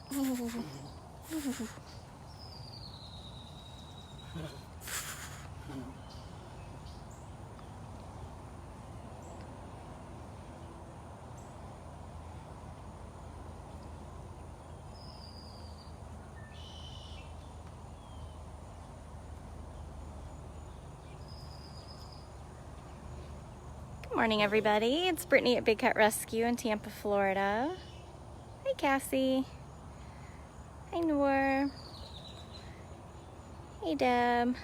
Good morning, everybody. It's Brittany at Big Cat Rescue in Tampa, Florida. Hi, Cassie. Hi, Noor. Hey, Deb.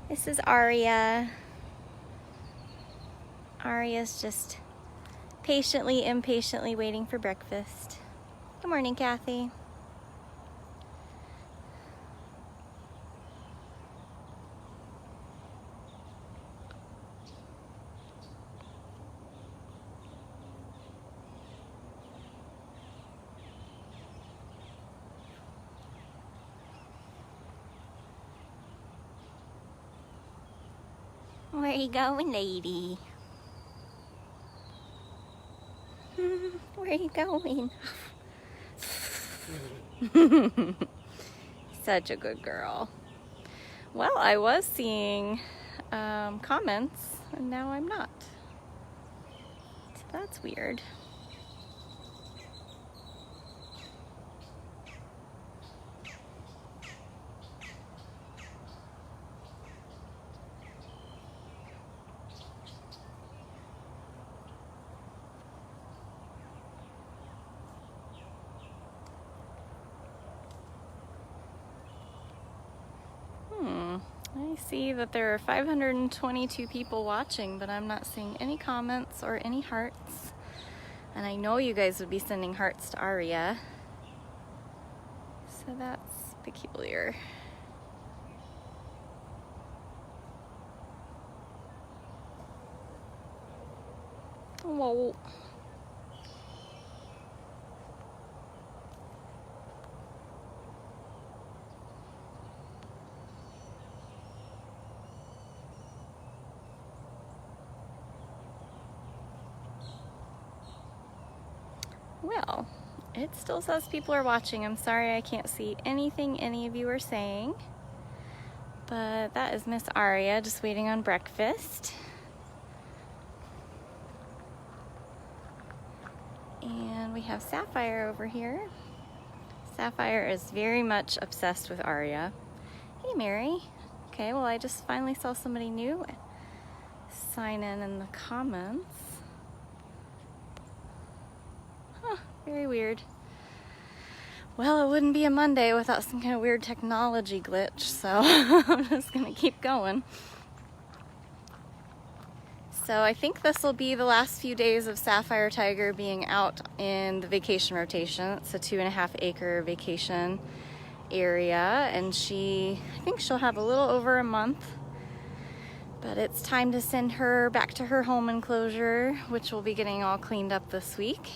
This is Aria. Aria's just impatiently waiting for breakfast. Good morning, Kathy. Where you going, lady? Where you going? Such a good girl. Well, I was seeing comments, and now I'm not. So that's weird. I see that there are 522 people watching, but I'm not seeing any comments or any hearts. And I know you guys would be sending hearts to Aria. So that's peculiar. Whoa. Well, it still says people are watching. I'm sorry I can't see anything any of you are saying. But that is Miss Aria just waiting on breakfast. And we have Sapphire over here. Sapphire is very much obsessed with Aria. Hey, Mary. Okay, well, I just finally saw somebody new sign in the comments. Very weird. Well, it wouldn't be a Monday without some kind of weird technology glitch, so I'm just gonna keep going. So I think this will be the last few days of Sapphire Tiger being out in the vacation rotation. It's a 2.5 acre vacation area, and I think she'll have a little over a month. But it's time to send her back to her home enclosure, which will be getting all cleaned up this week.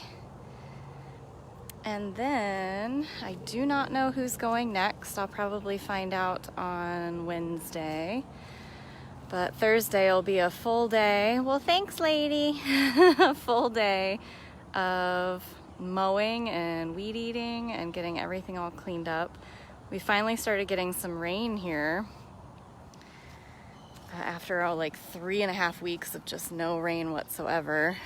And then I do not know who's going next. I'll probably find out on Wednesday. But Thursday will be a full day. Well, thanks, lady. A full day of mowing and weed eating and getting everything all cleaned up. We finally started getting some rain here after like 3.5 weeks of just no rain whatsoever.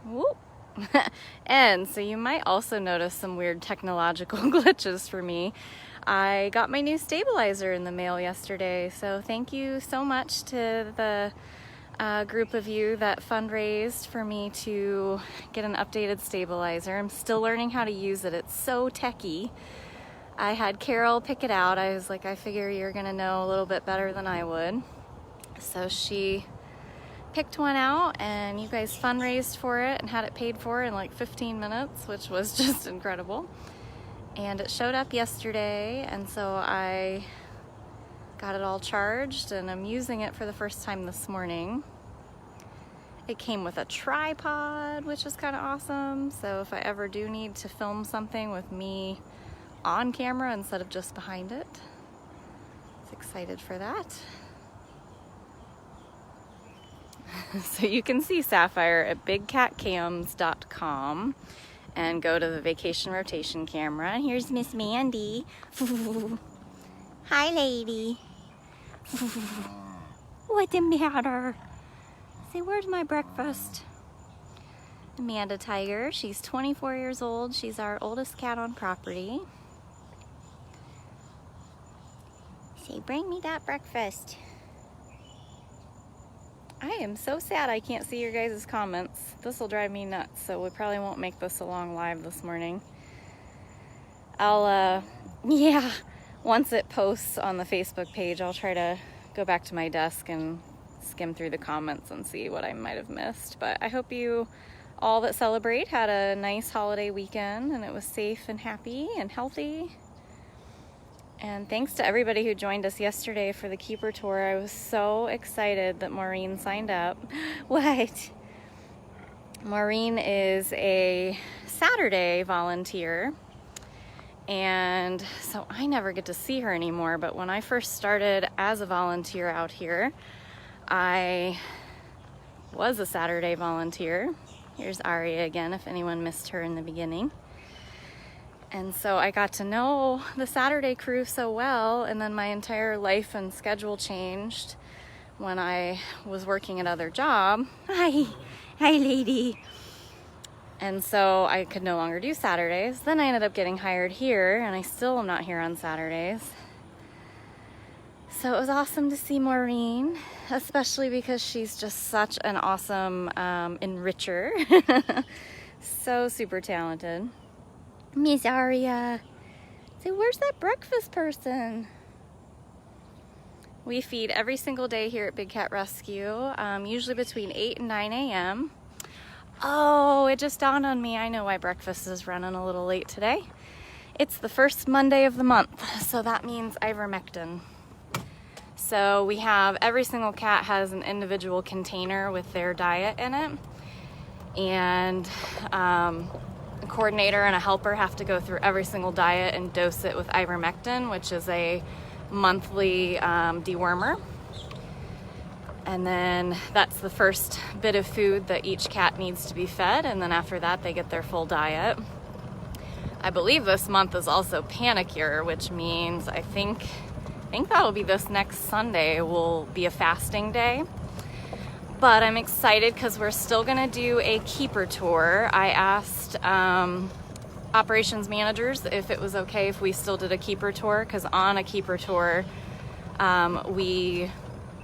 Whoop. And so you might also notice some weird technological glitches for me. I got my new stabilizer in the mail yesterday, so thank you so much to the group of you that fundraised for me to get an updated stabilizer. I'm still learning how to use it. It's so techy. I had Carol pick it out. I was like, I figure you're gonna know a little bit better than I would. So she picked one out, and you guys fundraised for it and had it paid for in like 15 minutes, which was just incredible. And it showed up yesterday, and so I got it all charged, and I'm using it for the first time this morning. It came with a tripod, which is kind of awesome, so if I ever do need to film something with me on camera instead of just behind it, I was excited for that. So you can see Sapphire at bigcatcams.com and go to the vacation rotation camera. Here's Miss Mandy. Hi, lady. What the matter? Say, where's my breakfast? Amanda Tiger, she's 24 years old. She's our oldest cat on property. Say, bring me that breakfast. I am so sad I can't see your guys' comments. This will drive me nuts, so we probably won't make this a long live this morning. Yeah, once it posts on the Facebook page, I'll try to go back to my desk and skim through the comments and see what I might have missed. But I hope you all that celebrate had a nice holiday weekend and it was safe and happy and healthy. And thanks to everybody who joined us yesterday for the Keeper Tour. I was so excited that Maureen signed up. What? Maureen is a Saturday volunteer, and so I never get to see her anymore. But when I first started as a volunteer out here, I was a Saturday volunteer. Here's Aria again, if anyone missed her in the beginning. And so I got to know the Saturday crew so well, and then my entire life and schedule changed when I was working another job. Hi lady. And so I could no longer do Saturdays. Then I ended up getting hired here, and I still am not here on Saturdays. So it was awesome to see Maureen, especially because she's just such an awesome enricher. So super talented. Miss Aria. Say, where's that breakfast person? We feed every single day here at Big Cat Rescue, usually between 8 and 9 a.m. Oh, it just dawned on me. I know why breakfast is running a little late today. It's the first Monday of the month, so that means ivermectin. So we have, every single cat has an individual container with their diet in it. And a coordinator and a helper have to go through every single diet and dose it with ivermectin, which is a monthly dewormer. And then that's the first bit of food that each cat needs to be fed, and then after that they get their full diet. I believe this month is also Panicure, which means I think that'll be this next Sunday will be a fasting day. But I'm excited because we're still gonna do a keeper tour. I asked operations managers if it was okay if we still did a keeper tour, because on a keeper tour we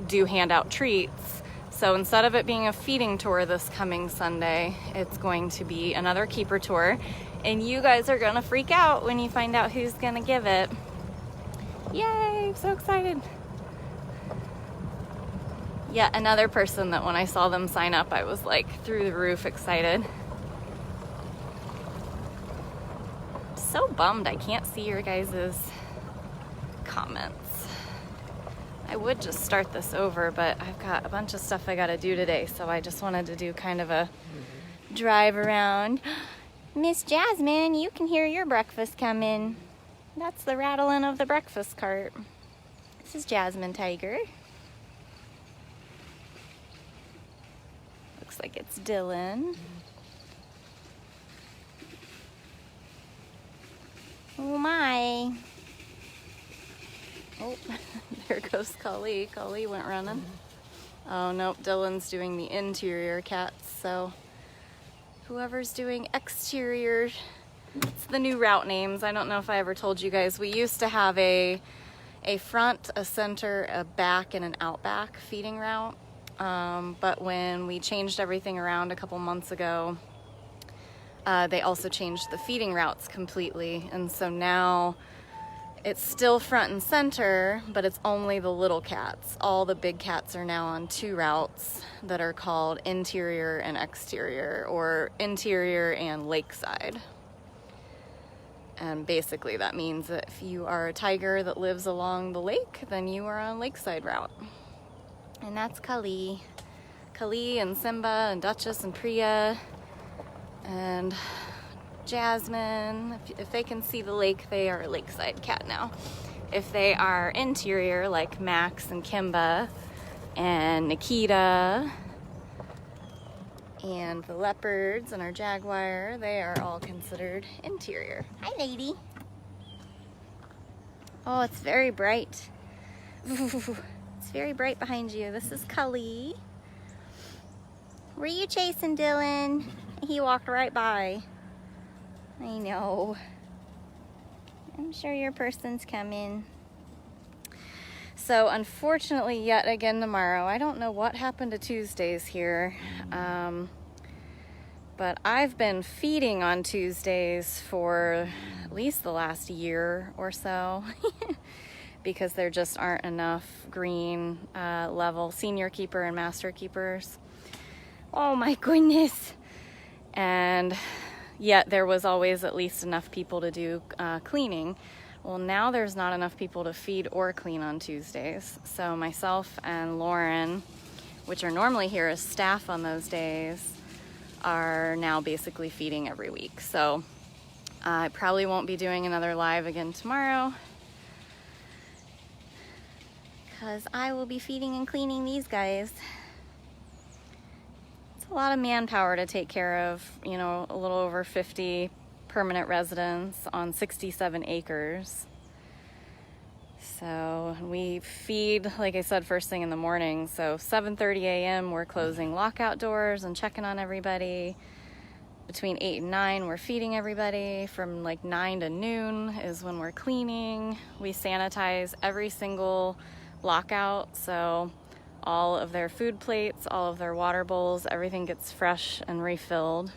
do hand out treats. So instead of it being a feeding tour this coming Sunday, it's going to be another keeper tour, and you guys are gonna freak out when you find out who's gonna give it. Yay, I'm so excited. Yet another person that when I saw them sign up, I was like through the roof excited. I'm so bummed I can't see your guys' comments. I would just start this over, but I've got a bunch of stuff I gotta do today, so I just wanted to do kind of a drive around. Miss Jasmine, you can hear your breakfast coming. That's the rattling of the breakfast cart. This is Jasmine Tiger. Looks like it's Dylan. Oh my. Oh, there goes Cully. Cully went running. Oh nope, Dylan's doing the interior cats, so whoever's doing exterior, it's the new route names. I don't know if I ever told you guys, we used to have a front, a center, a back, and an outback feeding route. But when we changed everything around a couple months ago, they also changed the feeding routes completely. And so now it's still front and center, but it's only the little cats. All the big cats are now on two routes that are called interior and exterior, or interior and lakeside. And basically that means that if you are a tiger that lives along the lake, then you are on lakeside route. And that's Kali. Kali and Simba and Duchess and Priya and Jasmine. If they can see the lake, they are a lakeside cat now. If they are interior, like Max and Kimba and Nikita And the leopards and our jaguar, they are all considered interior. Hi, lady. Oh, it's very bright. It's very bright behind you. This is Cully. Were you chasing Dylan? He walked right by. I know. I'm sure your person's coming. So unfortunately, yet again tomorrow, I don't know what happened to Tuesdays here, but I've been feeding on Tuesdays for at least the last year or so because there just aren't enough green level senior keeper and master keepers. Oh my goodness. And yet there was always at least enough people to do cleaning. Well, now there's not enough people to feed or clean on Tuesdays. So myself and Lauren, which are normally here as staff on those days, are now basically feeding every week. So I probably won't be doing another live again tomorrow because I will be feeding and cleaning these guys. It's a lot of manpower to take care of, you know, a little over 50 permanent residents on 67 acres. So we feed, like I said, first thing in the morning. So 7:30 a.m. we're closing lockout doors and checking on everybody. Between 8 and 9 we're feeding everybody. From like 9 to noon is when we're cleaning. We sanitize every single lockout, so all of their food plates, all of their water bowls, everything gets fresh and refilled.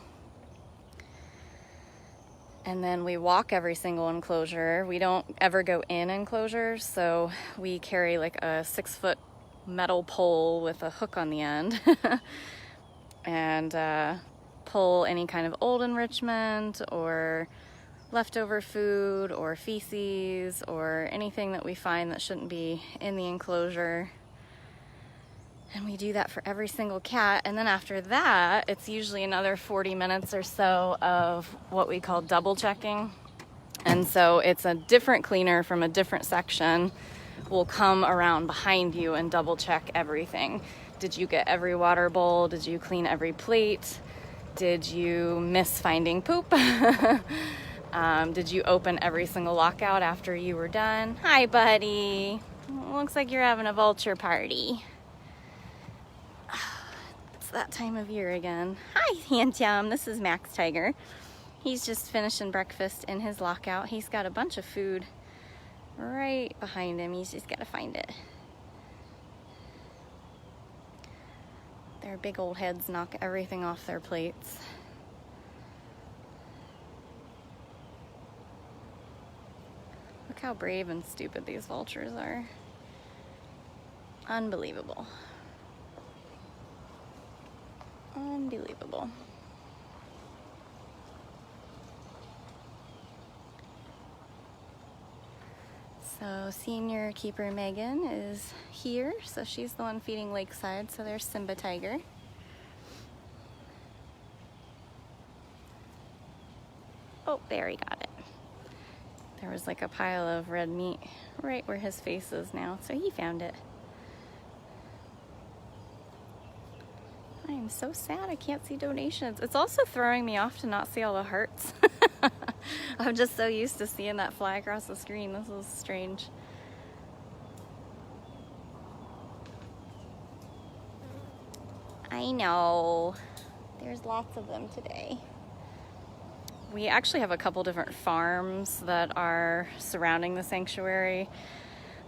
And then we walk every single enclosure. We don't ever go in enclosures, so we carry like a 6-foot metal pole with a hook on the end and pull any kind of old enrichment or leftover food or feces or anything that we find that shouldn't be in the enclosure. And we do that for every single cat. And then after that, it's usually another 40 minutes or so of what we call double checking. And so it's a different cleaner from a different section will come around behind you and double check everything. Did you get every water bowl? Did you clean every plate? Did you miss finding poop? Did you open every single lockout after you were done? Hi, buddy. Looks like you're having a vulture party. That time of year again. Hi, Handsome. This is Max Tiger. He's just finishing breakfast in his lockout. He's got a bunch of food right behind him. He's just got to find it. Their big old heads knock everything off their plates. Look how brave and stupid these vultures are. Unbelievable. Unbelievable. So senior keeper Megan is here, so she's the one feeding Lakeside. So there's Simba Tiger. Oh, there, he got it. There was like a pile of red meat right where his face is now, so he found it. I am so sad I can't see donations. It's also throwing me off to not see all the hearts. I'm just so used to seeing that fly across the screen. This is strange. I know. There's lots of them today. We actually have a couple different farms that are surrounding the sanctuary.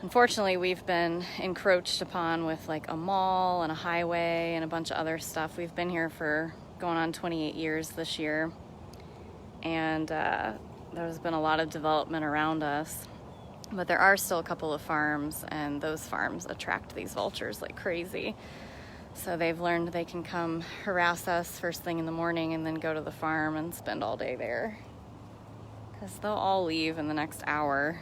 Unfortunately, we've been encroached upon with like a mall and a highway and a bunch of other stuff. We've been here for going on 28 years this year, and there's been a lot of development around us. But there are still a couple of farms, and those farms attract these vultures like crazy. So they've learned they can come harass us first thing in the morning and then go to the farm and spend all day there, because they'll all leave in the next hour.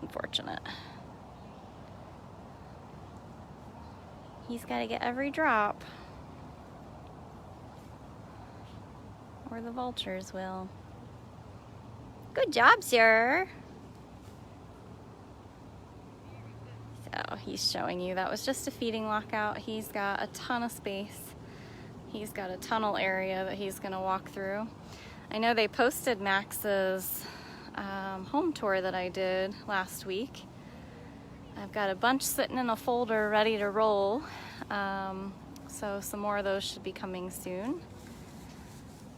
Unfortunate. He's got to get every drop, or the vultures will. Good job, sir. Oh, he's showing you. That was just a feeding lockout. He's got a ton of space. He's got a tunnel area that he's gonna walk through. I know they posted Max's home tour that I did last week. I've got a bunch sitting in a folder ready to roll. So some more of those should be coming soon.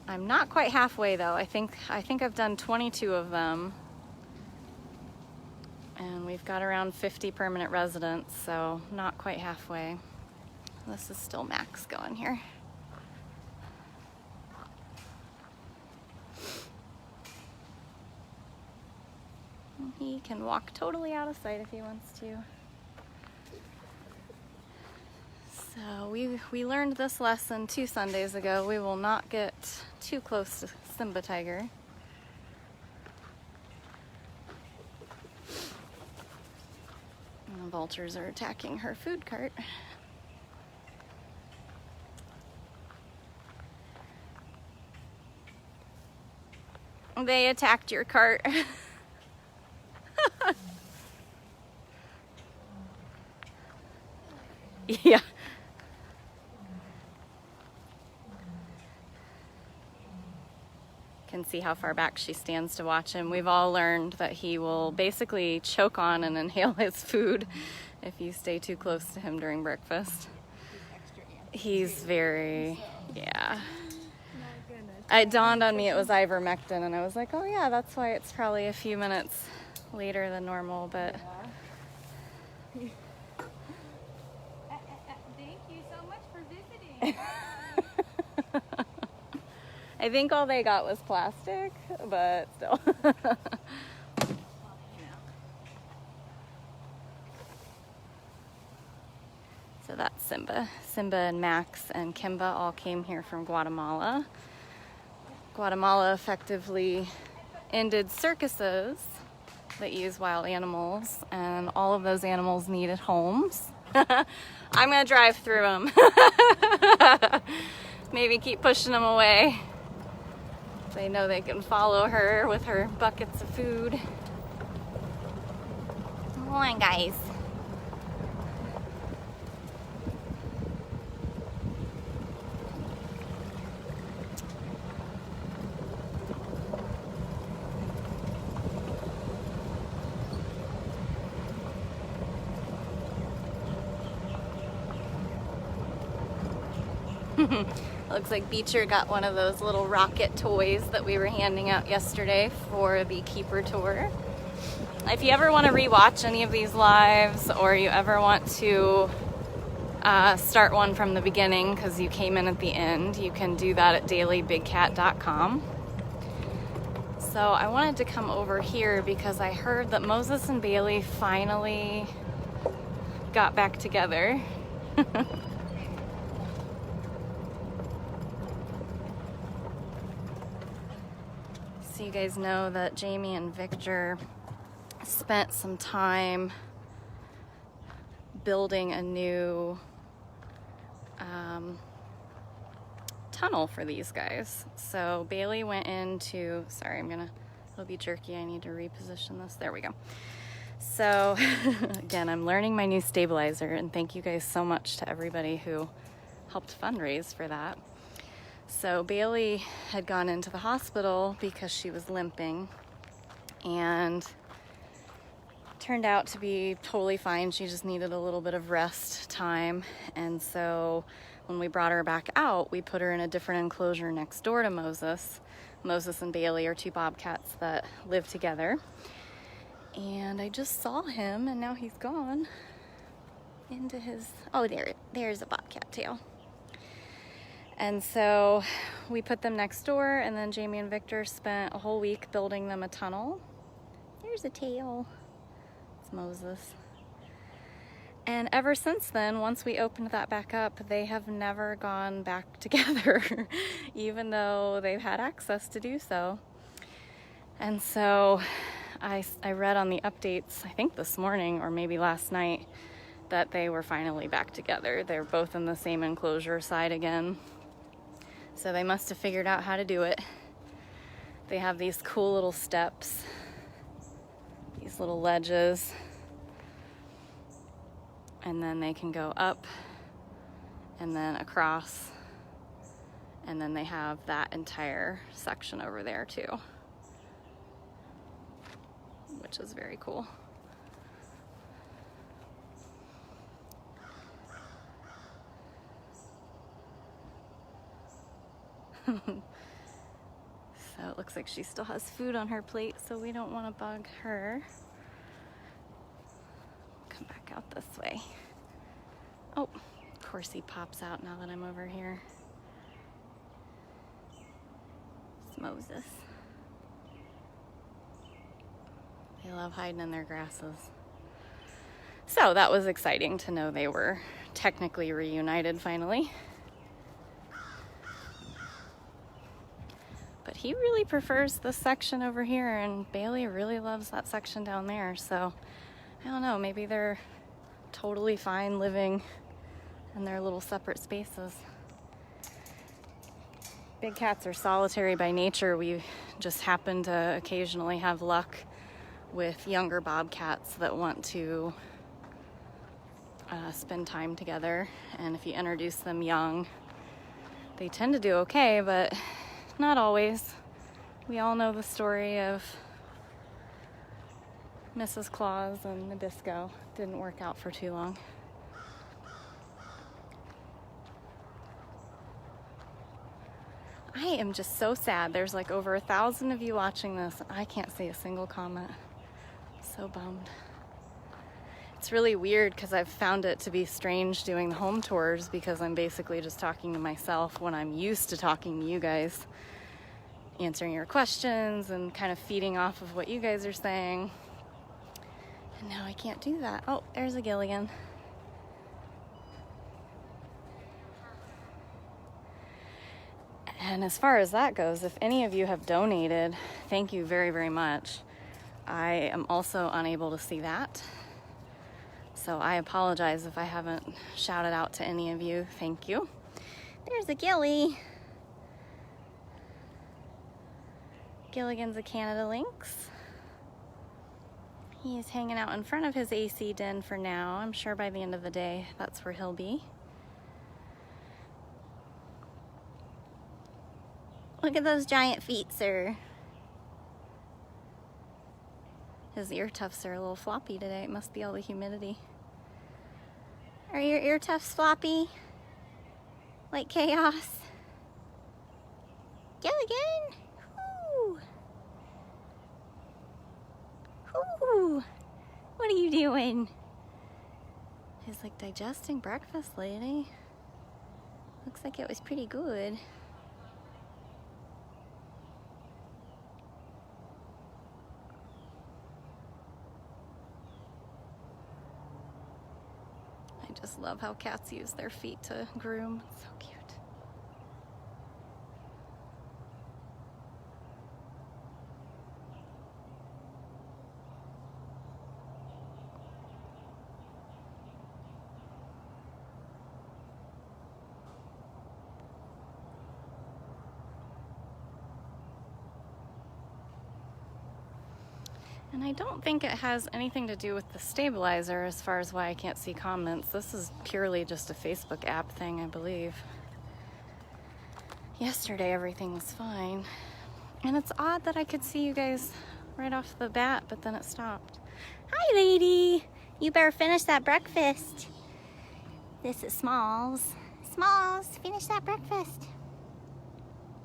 I'm not quite halfway though. I think I've done 22 of them. And we've got around 50 permanent residents, so not quite halfway. This is still Max going here. He can walk totally out of sight if he wants to. So we learned this lesson 2 Sundays ago. We will not get too close to Simba Tiger. And the vultures are attacking her food cart. They attacked your cart. Yeah. Can see how far back she stands to watch him. We've all learned that he will basically choke on and inhale his food if you stay too close to him during breakfast. He's very, yeah. It dawned on me it was ivermectin, and I was like, oh yeah, that's why it's probably a few minutes later than normal, but... Thank you so much for visiting. I think all they got was plastic, but still. So that's Simba. Simba and Max and Kimba all came here from Guatemala. Guatemala effectively ended circuses that use wild animals, and all of those animals needed homes. I'm gonna drive through them. Maybe keep pushing them away. They know they can follow her with her buckets of food. Come on, guys. Looks like Beecher got one of those little rocket toys that we were handing out yesterday for the Keeper tour. If you ever want to rewatch any of these lives, or you ever want to start one from the beginning because you came in at the end, you can do that at dailybigcat.com. So I wanted to come over here because I heard that Moses and Bailey finally got back together. So you guys know that Jamie and Victor spent some time building a new tunnel for these guys. So Bailey went into, sorry, it'll be jerky, I need to reposition this. There we go. So again, I'm learning my new stabilizer, and thank you guys so much to everybody who helped fundraise for that. So Bailey had gone into the hospital because she was limping, and turned out to be totally fine. She just needed a little bit of rest time. And so when we brought her back out, we put her in a different enclosure next door to Moses. Moses and Bailey are 2 bobcats that live together. And I just saw him, and now he's gone into his, oh, there's a bobcat tail. And so we put them next door, and then Jamie and Victor spent a whole week building them a tunnel. There's a tail. It's Moses. And ever since then, once we opened that back up, they have never gone back together, even though they've had access to do so. And so I read on the updates, I think this morning or maybe last night, that they were finally back together. They're both in the same enclosure side again. So they must have figured out how to do it. They have these cool little steps, these little ledges. and then they can go up and then across, and then they have that entire section over there too, which is very cool. So it looks like she still has food on her plate, so we don't want to bug her. Come back out this way. Oh, of course he pops out now that I'm over here. It's Moses. They love hiding in their grasses. So that was exciting to know they were technically reunited finally. But he really prefers this section over here, and Bailey really loves that section down there. So I don't know, maybe they're totally fine living in their little separate spaces. Big cats are solitary by nature. We just happen to occasionally have luck with younger bobcats that want to spend time together. And if you introduce them young, they tend to do okay, but not always. We all know the story of Mrs. Claus and Nabisco. Didn't work out for too long. I am just so sad. There's like over 1,000 of you watching this. I can't see a single comment. So bummed. It's really weird because I've found it to be strange doing the home tours because I'm basically just talking to myself when I'm used to talking to you guys, answering your questions and kind of feeding off of what you guys are saying. And now I can't do that. Oh, there's a Gilligan. And as far as that goes, if any of you have donated, thank you very, very much. I am also unable to see that. So I apologize if I haven't shouted out to any of you. Thank you. There's a Gilly. Gilligan's a Canada Lynx. He is hanging out in front of his AC den for now. I'm sure by the end of the day, that's where he'll be. Look at those giant feet, sir. His ear tufts are a little floppy today. It must be all the humidity. Are your ear tufts floppy? Like chaos? Gilligan! Ooh. Ooh. What are you doing? He's like digesting breakfast, lady. Looks like it was pretty good. I just love how cats use their feet to groom. It's so cute. And I don't think it has anything to do with the stabilizer as far as why I can't see comments. This is purely just a Facebook app thing, I believe. Yesterday everything was fine. And it's odd that I could see you guys right off the bat, but then it stopped. Hi, lady. You better finish that breakfast. This is Smalls. Smalls, finish that breakfast.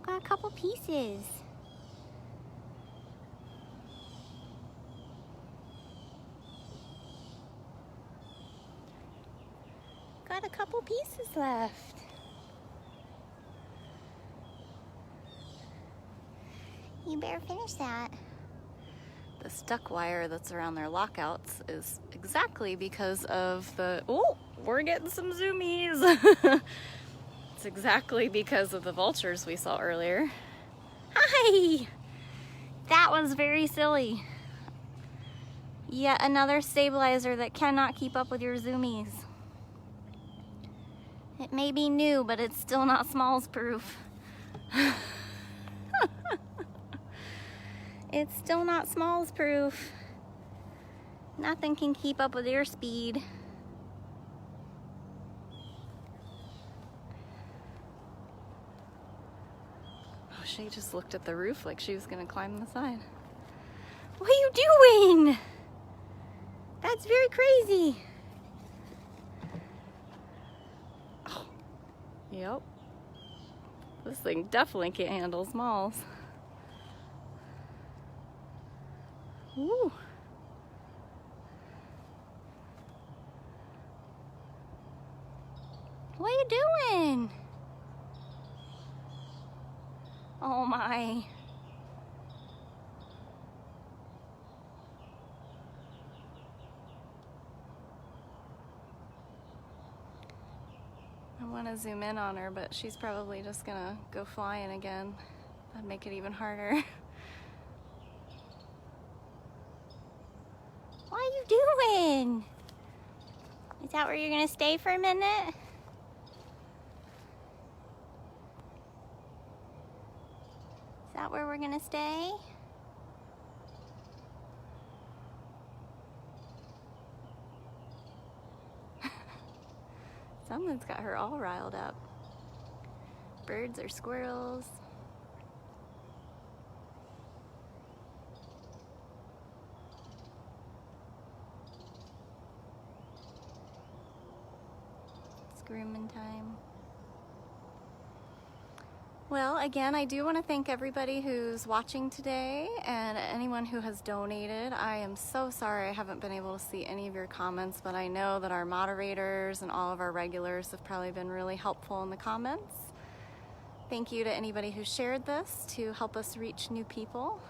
Got a couple pieces. Got a couple pieces left. You better finish that. The stuck wire that's around their lockouts is exactly because of the... Oh, we're getting some zoomies. It's exactly because of the vultures we saw earlier. Hi! That was very silly. Yet another stabilizer that cannot keep up with your zoomies. It may be new, but it's still not Smalls proof. It's still not Smalls proof. Nothing can keep up with your speed. She just looked at the roof like she was gonna climb the side. What are you doing? That's very crazy. Oh, yep. This thing definitely can't handle smalls. Ooh. What are you doing? Oh my. I want to zoom in on her, but she's probably just gonna go flying again. That'd make it even harder. What are you doing? Is that where you're gonna stay for a minute? Is that where we're gonna stay? Someone's got her all riled up. Birds or squirrels. It's grooming time. Well, again, I do want to thank everybody who's watching today and anyone who has donated. I am so sorry I haven't been able to see any of your comments, but I know that our moderators and all of our regulars have probably been really helpful in the comments. Thank you to anybody who shared this to help us reach new people.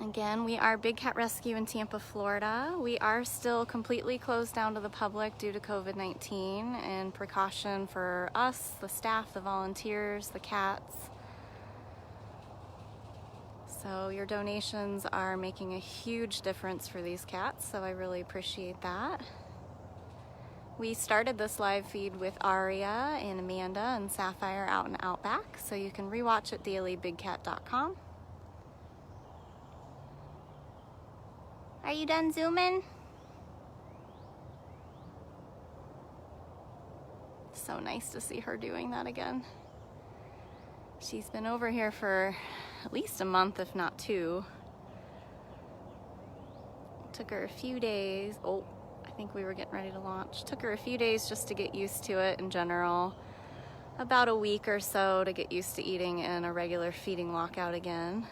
Again, we are Big Cat Rescue in Tampa, Florida. We are still completely closed down to the public due to COVID-19 and precaution for us, the staff, the volunteers, the cats. So your donations are making a huge difference for these cats, so I really appreciate that. We started this live feed with Aria and Amanda and Sapphire out in Outback, so you can rewatch it dailybigcat.com. Are you done zooming? So nice to see her doing that again. She's been over here for at least a month, if not 2. Took her a few days. Oh, I think we were getting ready to launch. Took her a few days just to get used to it in general. About a week or so to get used to eating in a regular feeding walkout again.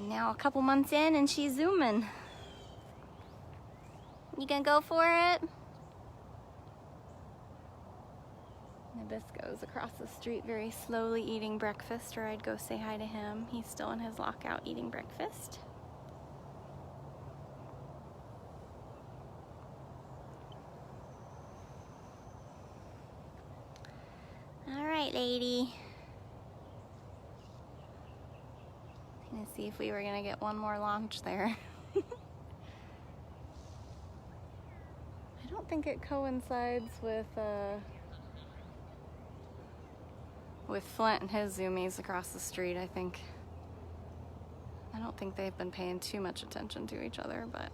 Now a couple months in and she's zooming. You gonna go for it? Nabisco's across the street very slowly eating breakfast, or I'd go say hi to him. He's still in his lockout eating breakfast. All right, lady. Gonna see if we were gonna get one more launch there. I don't think it coincides with Flint and his zoomies across the street. I don't think they've been paying too much attention to each other, but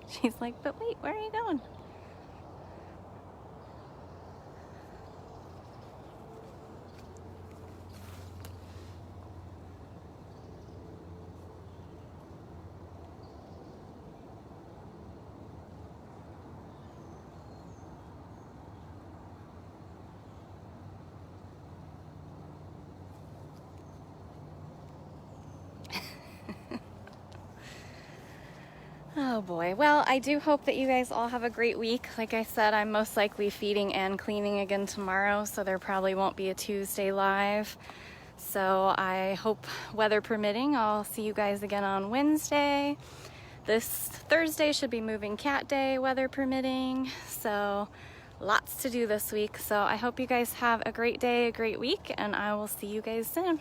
she's like, but wait, where are you going? Oh boy. Well, I do hope that you guys all have a great week. Like I said, I'm most likely feeding and cleaning again tomorrow, so there probably won't be a Tuesday live. So I hope, weather permitting, I'll see you guys again on Wednesday. This Thursday should be moving cat day, weather permitting. So lots to do this week. So I hope you guys have a great day, a great week, and I will see you guys soon.